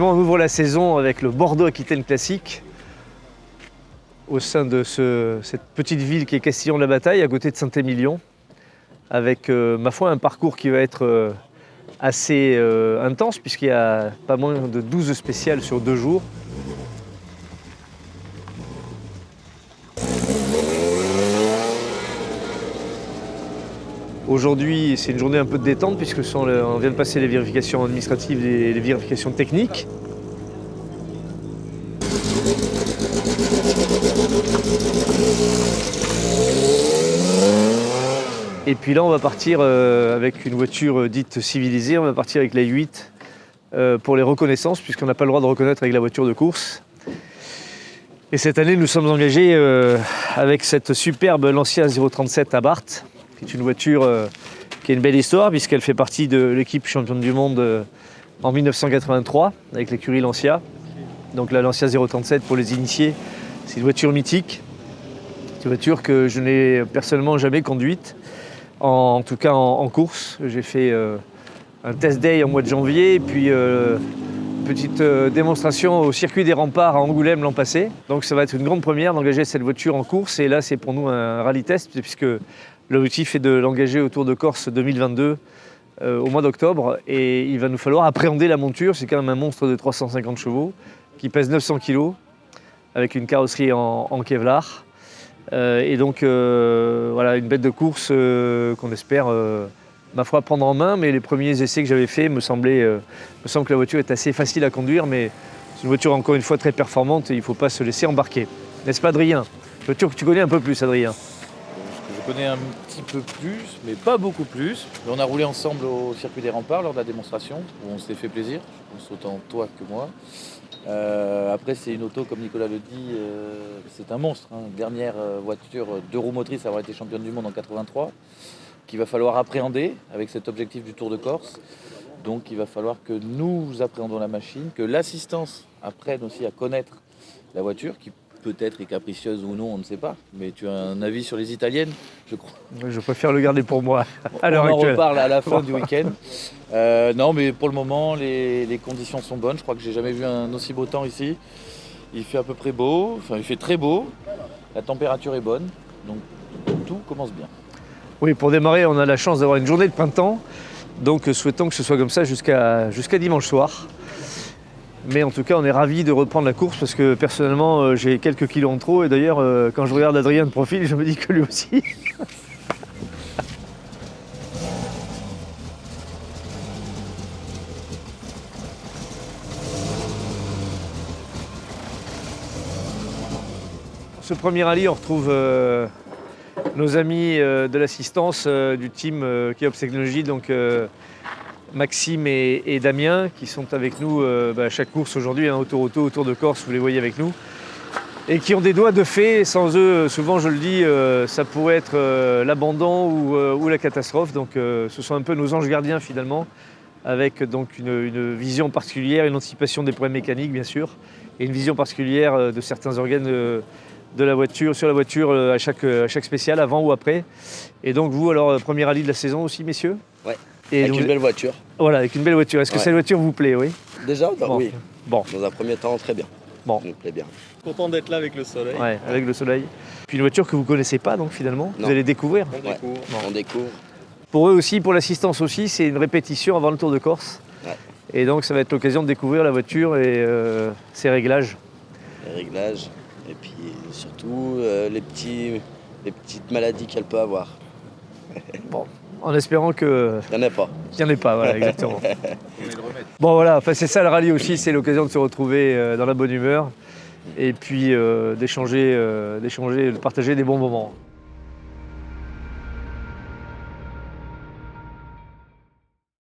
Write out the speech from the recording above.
On ouvre la saison avec le Bordeaux-Aquitaine Classique au sein de cette petite ville qui est Castillon-de-la-Bataille, à côté de Saint-Émilion, avec, ma foi, un parcours qui va être assez intense, puisqu'il y a pas moins de 12 spéciales sur 2 jours. Aujourd'hui, c'est une journée un peu de détente, puisque on vient de passer les vérifications administratives et les vérifications techniques. Et puis là, on va partir avec une voiture dite civilisée, on va partir avec la 8 pour les reconnaissances, puisqu'on n'a pas le droit de reconnaître avec la voiture de course. Et cette année, nous sommes engagés avec cette superbe Lancia 037 Abarth, qui est une voiture qui a une belle histoire, puisqu'elle fait partie de l'équipe championne du monde en 1983, avec l'écurie Lancia. Donc la Lancia 037, pour les initiés, c'est une voiture mythique. C'est une voiture que je n'ai personnellement jamais conduite. En tout cas en course. J'ai fait un test day au mois de janvier et puis une petite démonstration au circuit des Remparts à Angoulême l'an passé. Donc ça va être une grande première d'engager cette voiture en course, et là c'est pour nous un rallye test, puisque l'objectif est de l'engager au Tour de Corse 2022 au mois d'octobre, et il va nous falloir appréhender la monture. C'est quand même un monstre de 350 chevaux qui pèse 900 kg avec une carrosserie en Kevlar. Et donc voilà, une bête de course qu'on espère, ma foi, prendre en main. Mais les premiers essais que j'avais faits me semble que la voiture est assez facile à conduire, mais c'est une voiture encore une fois très performante et il ne faut pas se laisser embarquer. N'est-ce pas, Adrien? Une voiture que tu connais un peu plus, Adrien. Je connais un petit peu plus, mais pas beaucoup plus. On a roulé ensemble au circuit des Remparts lors de la démonstration, où on s'est fait plaisir, je pense autant toi que moi. Après, c'est une auto, comme Nicolas le dit, c'est un monstre. Dernière voiture 2 roues motrices à avoir été championne du monde en 83, qu'il va falloir appréhender avec cet objectif du Tour de Corse. Donc il va falloir que nous appréhendons la machine, que l'assistance apprenne aussi à connaître la voiture, qui peut-être est capricieuse ou non, on ne sait pas. Mais tu as un avis sur les italiennes, je crois. Je préfère le garder pour moi à l'heure actuelle. On en reparle à la fin du week-end. Non, mais pour le moment, les conditions sont bonnes. Je crois que j'ai jamais vu un aussi beau temps ici. Il fait à peu près beau, enfin il fait très beau. La température est bonne, donc tout commence bien. Oui, pour démarrer, on a la chance d'avoir une journée de printemps. Donc souhaitons que ce soit comme ça jusqu'à dimanche soir. Mais en tout cas, on est ravis de reprendre la course, parce que personnellement, j'ai quelques kilos en trop. Et d'ailleurs, quand je regarde Adrien de profil, je me dis que lui aussi. Ce premier rallye, on retrouve nos amis de l'assistance du team Keops Technologies, donc Maxime et Damien, qui sont avec nous à chaque course aujourd'hui, au Tour Auto, au Tour de Corse, vous les voyez avec nous, et qui ont des doigts de fée. Sans eux, souvent je le dis, ça pourrait être l'abandon ou la catastrophe. Donc ce sont un peu nos anges gardiens finalement, avec donc une vision particulière, une anticipation des problèmes mécaniques bien sûr, et une vision particulière de certains organes de la voiture, sur la voiture à chaque spécial, avant ou après. Et donc vous, alors, premier rallye de la saison aussi, messieurs? Ouais. Et avec une belle voiture. Voilà, avec une belle voiture. Est-ce que cette voiture vous plaît? Oui. Déjà, oui. Bon. Dans un premier temps, très bien. Bon. Ça nous plaît bien. Content d'être là avec le soleil. Ouais, avec le soleil. Puis une voiture que vous ne connaissez pas, donc finalement, non. Vous allez découvrir. On découvre. Pour eux aussi, pour l'assistance aussi, c'est une répétition avant le Tour de Corse. Ouais. Et donc ça va être l'occasion de découvrir la voiture et ses réglages. Les réglages, et puis surtout les petites maladies qu'elle peut avoir. Bon. En espérant que... Il n'y en a pas. Il n'y en ait pas, voilà, exactement. Bon voilà, enfin, c'est ça le rallye aussi, c'est l'occasion de se retrouver dans la bonne humeur et puis d'échanger, de partager des bons moments.